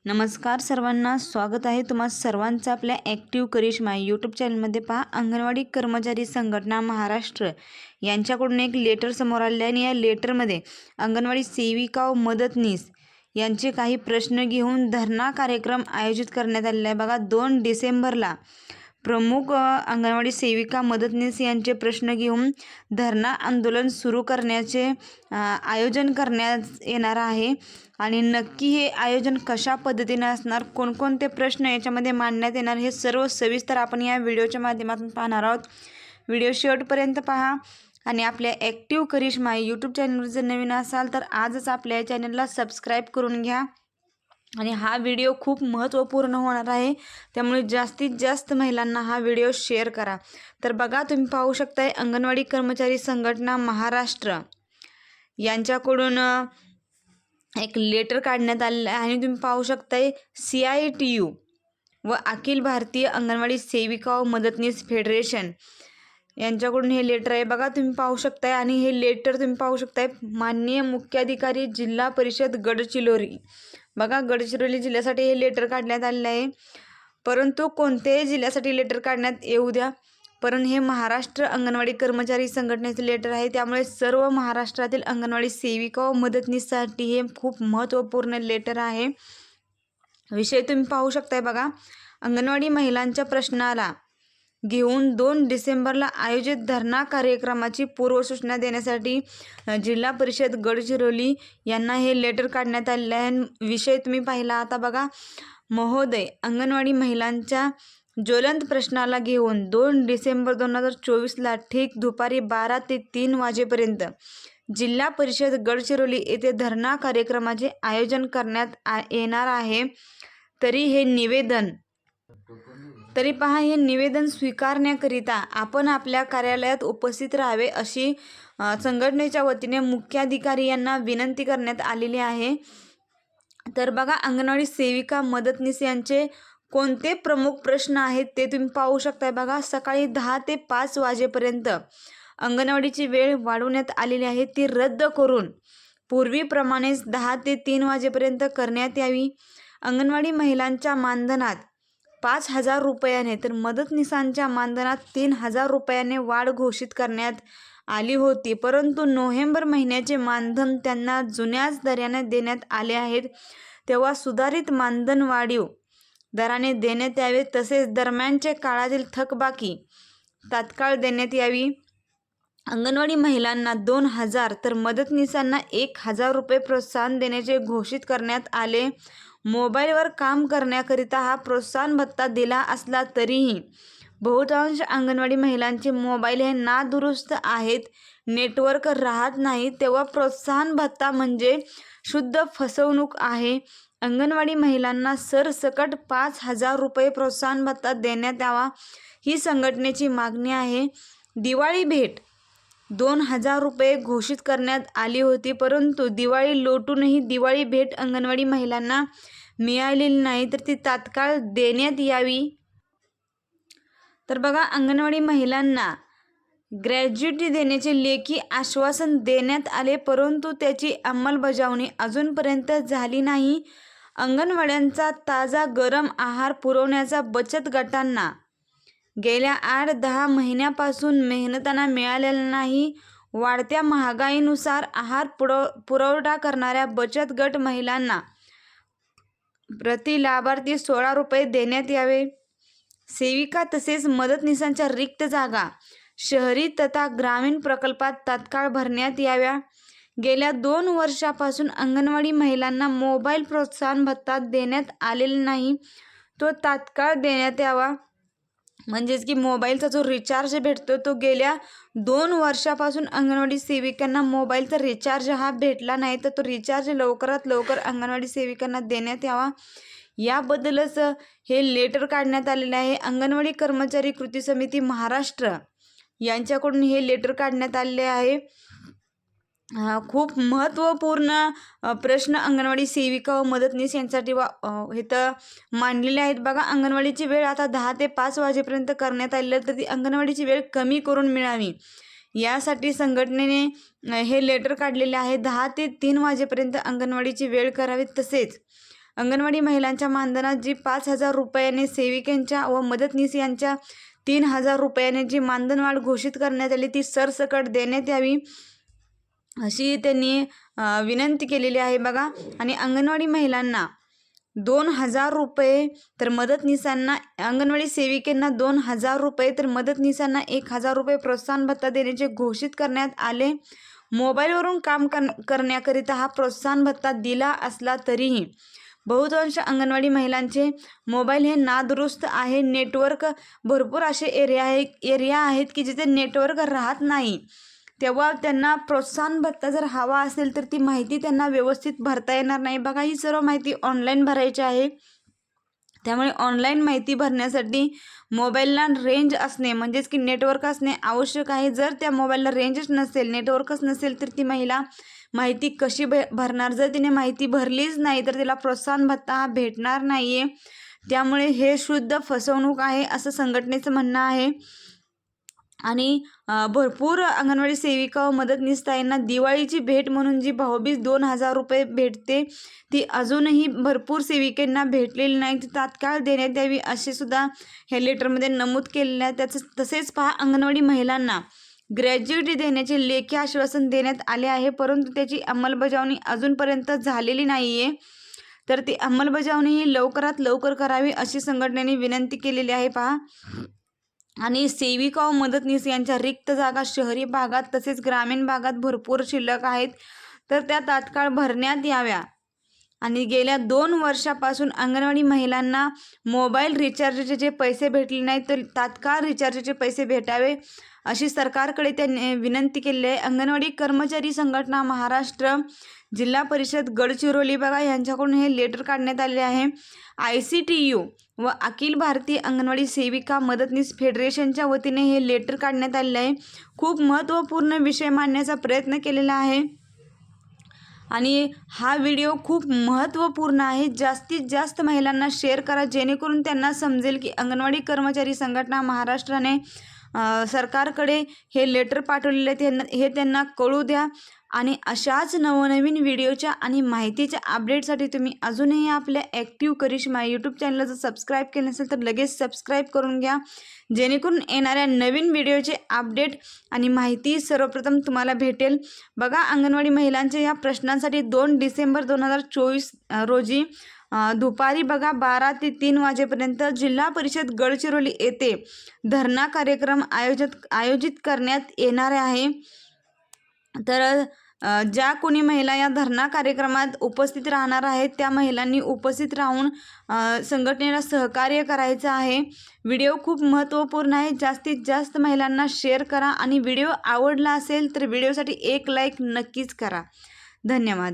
नमस्कार सर्वांना, स्वागत आहे तुम्हा सर्वांचं आपल्या ॲक्टिव्ह करिश्मा यूट्यूब चॅनलमध्ये। पहा, अंगणवाडी कर्मचारी संघटना महाराष्ट्र यांच्याकडून एक लेटर समोर आले आणि या लेटरमध्ये अंगणवाडी सेविका व मदतनीस यांचे काही प्रश्न घेऊन धरणा कार्यक्रम आयोजित करण्यात आलेला आहे। बघा, 2 डिसेंबरला प्रमुख अंगणवाडी सेविका मदतनीस यांचे प्रश्न घेऊन धरणा आंदोलन सुरू करण्याचे आयोजन करण्यात येणार आहे। आणि नक्की हे आयोजन कशा पद्धतीने असणार, कोणकोणते प्रश्न याच्यामध्ये मांडण्यात येणार, हे सर्व सविस्तर आपण या व्हिडिओच्या माध्यमातून पाहणार आहोत। व्हिडिओ शेवटपर्यंत पहा आणि आपल्या ॲक्टिव्ह करिश्मा यूट्यूब चॅनलवर जर नवीन असाल तर आजच आपल्या चॅनलला सबस्क्राईब करून घ्या। आणि हा व्हिडिओ खूप महत्त्वपूर्ण होणार आहे, त्यामुळे जास्तीत जास्त महिलांना हा व्हिडिओ शेअर करा। तर बघा, तुम्ही पाहू शकताय अंगणवाडी कर्मचारी संघटना महाराष्ट्र यांच्याकडून एक लेटर काढण्यात आलेलं आहे आणि तुम्ही पाहू शकताय CITU व अखिल भारतीय अंगणवाडी सेविका व मदतनीस फेडरेशन यांच्याकडून हे लेटर आहे। बघा, तुम्ही पाहू शकताय आणि हे लेटर तुम्ही पाहू शकताय माननीय मुख्याधिकारी जिल्हा परिषद गडचिरोली। बघा, गडचिरोली जिल्ह्यासाठी हे लेटर काढण्यात आलेलं आहे, परंतु कोणत्याही जिल्ह्यासाठी लेटर काढण्यात येऊ द्या, पण हे महाराष्ट्र अंगणवाडी कर्मचारी संघटनेचे लेटर आहे, त्यामुळे सर्व महाराष्ट्रातील अंगणवाडी सेविका व मदतनीससाठी हे खूप महत्त्वपूर्ण लेटर आहे। विषय तुम्ही पाहू शकताय। बघा, अंगणवाडी महिलांच्या प्रश्नाला घेऊन 2 डिसेंबरला आयोजित धरणा कार्यक्रमाची पूर्वसूचना देण्यासाठी जिल्हा परिषद गडचिरोली यांना हे लेटर काढण्यात आलेले आहे। विषय तुम्ही पाहिला आता। बघा, महोदय, अंगणवाडी महिलांच्या ज्वलंत प्रश्नाला घेऊन 2 डिसेंबर 2024ला ठीक दुपारी 12 ते 3 वाजेपर्यंत जिल्हा परिषद गडचिरोली येथे धरणा कार्यक्रमाचे आयोजन करण्यात येणार आहे। तरी पहा, हे निवेदन स्वीकारण्याकरिता आपण आपल्या कार्यालयात उपस्थित राहावे अशी संघटनेच्या वतीने मुख्याधिकारी यांना विनंती करण्यात आलेली आहे। तर बघा, अंगणवाडी सेविका मदतनीस यांचे कोणते प्रमुख प्रश्न आहेत ते तुम्ही पाहू शकताय। बघा, सकाळी 10 ते 5 वाजेपर्यंत अंगणवाडीची वेळ वाढवण्यात आलेली आहे, ती रद्द करून पूर्वीप्रमाणेच 10 ते 3 वाजेपर्यंत करण्यात यावी। अंगणवाडी महिलांच्या मानधनात 5,000 रुपयाने तर मदतनीसांच्या मानधनात 3,000 रुपयाने वाढ घोषित करण्यात आली होती, परंतु नोव्हेंबर महिन्याचे मानधन त्यांना जुन्याच दराने देण्यात आले आहेत, तेव्हा सुधारित मानधन वाढीव दराने देण्यात यावे। तसेच दरम्यानचे काळातील थकबाकी तात्काळ देण्यात यावी। अंगणवाडी महिलांना 2,000 तर मदतनीसांना 1,000 रुपये प्रोत्साहन देण्याचे घोषित करण्यात आले। मोबाईलवर काम करण्याकरिता हा प्रोत्साहन भत्ता दिला असला तरीही बहुतांश अंगणवाडी महिलांचे मोबाईल हे नादुरुस्त आहेत, नेटवर्क राहत नाही, तेव्हा प्रोत्साहन भत्ता म्हणजे शुद्ध फसवणूक आहे। अंगणवाडी महिलांना सरसकट 5,000 रुपये प्रोत्साहन भत्ता देण्यात यावा, ही संघटनेची मागणी आहे। दिवाळी भेट 2,000 रुपये घोषित करण्यात आली होती, परंतु दिवाळी लोटूनही दिवाळी भेट अंगणवाडी महिलांना मिळालेली नाही, तर ती तात्काळ देण्यात यावी। तर बघा, अंगणवाडी महिलांना ग्रॅज्युटी देण्याचे लेखी आश्वासन देण्यात आले, परंतु त्याची अंमलबजावणी अजूनपर्यंत झाली नाही। अंगणवाड्यांचा ताजा गरम आहार पुरवण्याचा बचत गटांना गेल्या 8-10 महिन्यापासून मेहनताना मिळालेला नाही। वाढत्या महागाईनुसार आहार पुरवठा करणाऱ्या बचत गट महिलांना प्रति लाभार्थी 16 रुपये देण्यात यावे। सेविका तसेच मदतनीसांच्या रिक्त जागा शहरी तथा ग्रामीण प्रकल्पात तात्काळ भरण्यात याव्या। गेल्या 2 वर्षापासून अंगणवाडी महिलांना मोबाईल प्रोत्साहन भत्ता देण्यात आलेला नाही, तो तात्काळ देण्यात यावा। म्हणजेच की मोबाईलचा जो रिचार्ज भेटतो तो गेल्या 2 वर्षापासून अंगणवाडी सेविकांना मोबाईलचा रिचार्ज हा भेटला नाही, तर तो रिचार्ज लवकरात लवकर अंगणवाडी सेविकांना देण्यात यावा। याबद्दलच हे लेटर काढण्यात आलेले आहे। अंगणवाडी कर्मचारी कृती समिती महाराष्ट्र यांच्याकडून हे लेटर काढण्यात आलेले आहे। खूप महत्त्वपूर्ण प्रश्न अंगणवाडी सेविका व मदतनीस यांच्यासाठी इथं मांडलेले आहेत। बघा, अंगणवाडीची वेळ आता 10 ते 5 वाजेपर्यंत करण्यात आलेली आहे, तर ती अंगणवाडीची वेळ कमी करून मिळावी यासाठी संघटनेने हे लेटर काढलेले आहे। 10 ते 3 वाजेपर्यंत अंगणवाडीची वेळ करावी। तसेच अंगणवाडी महिलांच्या मानधनात जी 5,000 रुपयाने सेविकांच्या व मदतनीस यांच्या 3,000 रुपयाने जी मानधनवाढ घोषित करण्यात आली ती सरसकट देण्यात यावी अशी त्यांनी विनंती केलेली आहे बघा. आणि अंगणवाडी महिलांना 2,000 रुपये तर मदतनीसांना, अंगणवाडी सेविकांना 2,000 रुपये तर मदतनीसांना 1,000 रुपये प्रोत्साहन भत्ता देण्याचे घोषित करण्यात आले. मोबाईलवरून काम करण्याकरिता हा प्रोत्साहन भत्ता दिला असला तरीही बहुतांश अंगणवाडी महिलांचे मोबाईल हे नादुरुस्त आहे. नेटवर्क भरपूर असे एरिया आहेत की जिथे नेटवर्क राहत नाही. तेव्हा त्यांना प्रोत्साहन भत्ता जर हवा असेल तर ती माहिती त्यांना व्यवस्थित भरता येणार नाही. बघा, ही सर्व माहिती ऑनलाईन भरायची आहे. त्यामुळे ऑनलाईन माहिती भरण्यासाठी मोबाईलला रेंज असणे म्हणजेच की नेटवर्क असणे आवश्यक आहे. जर त्या मोबाईलला रेंजच नसेल, नेटवर्कच नसेल तर ती महिला माहिती कशी भरणार? जर तिने माहिती भरलीच नाही तर तिला प्रोत्साहन भत्ता हा भेटणार नाही आहे. त्यामुळे हे शुद्ध फसवणूक आहे असं संघटनेचं म्हणणं आहे. आणि भरपूर अंगणवाडी सेविका व मदतनीसताईंना दिवाळीची भेट म्हणून जी भाऊबीज 2,000 रुपये भेटते ती अजूनही भरपूर सेविकांना भेटलेली नाही. ती तात्काळ देण्यात यावी असे सुद्धा ह्या लेटरमध्ये नमूद केलेलं आहे. तसेच पहा, अंगणवाडी महिलांना ग्रॅज्युइटी देण्याचे लेखी आश्वासन देण्यात आले आहे, परंतु त्याची अंमलबजावणी अजूनपर्यंत झालेली नाही आहे. तर ती अंमलबजावणी ही लवकरात लवकर करावी अशी संघटनेने विनंती केलेली आहे. पहा, आणि सेविका व मदतनीस यांच्या रिक्त जागा शहरी भागात तसेच ग्रामीण भागात भरपूर शिल्लक आहेत, तर त्या तात्काळ भरण्यात याव्या. आणि गेल्या 2 वर्षापासून अंगणवाडी महिलांना मोबाईल रिचार्जचे जे पैसे भेटले नाहीत तर तात्काळ रिचार्जचे पैसे भेटावे अशी सरकारकडे त्यांनी विनंती केली आहे. अंगणवाडी कर्मचारी संघटना महाराष्ट्र जिल्हा परिषद गडचिरोली बघा यांच्याकडून हे लेटर काढण्यात आले आहे. ICTU व अखिल भारतीय अंगणवाडी सेविका मदतनीस फेडरेशनच्या वतीने हे लेटर काढण्यात आलेले आहे. खूप महत्त्वपूर्ण विषय मांडण्याचा प्रयत्न केलेला आहे आणि हा व्हिडिओ खूप महत्त्वपूर्ण आहे. जास्तीत जास्त महिलांना शेअर करा जेणेकरून त्यांना समजेल की अंगणवाडी कर्मचारी संघटना महाराष्ट्राने सरकारकडे हे लेटर पाठवलेले हे त्यांना कळू द्या. आणि अशाच नवनवीन व्हिडिओच्या आणि माहितीच्या अपडेटसाठी तुम्ही अजूनही आपल्या ॲक्टिव्ह करिश्मा यूट्यूब चॅनलला जर सबस्क्राईब केलं नसेल तर लगेच सबस्क्राईब करून घ्या जेणेकरून येणाऱ्या नवीन व्हिडिओचे अपडेट आणि माहिती सर्वप्रथम तुम्हाला भेटेल. बघा, अंगणवाडी महिलांच्या या प्रश्नांसाठी 2 डिसेंबर 2024 रोजी दुपारी बघा 12 ते 3 वाजेपर्यंत जिल्हा परिषद गडचिरोली येथे धरणा कार्यक्रम आयोजित करण्यात येणार आहे. तर ज्या कोणी महिला या धरणा कार्यक्रमात उपस्थित राहणार आहेत त्या महिलांनी उपस्थित राहून संघटनेला सहकार्य करायचं आहे. व्हिडिओ खूप महत्त्वपूर्ण आहे. जास्तीत जास्त महिलांना शेअर करा आणि व्हिडिओ आवडला असेल तर व्हिडिओसाठी 1 लाईक नक्कीच करा. धन्यवाद.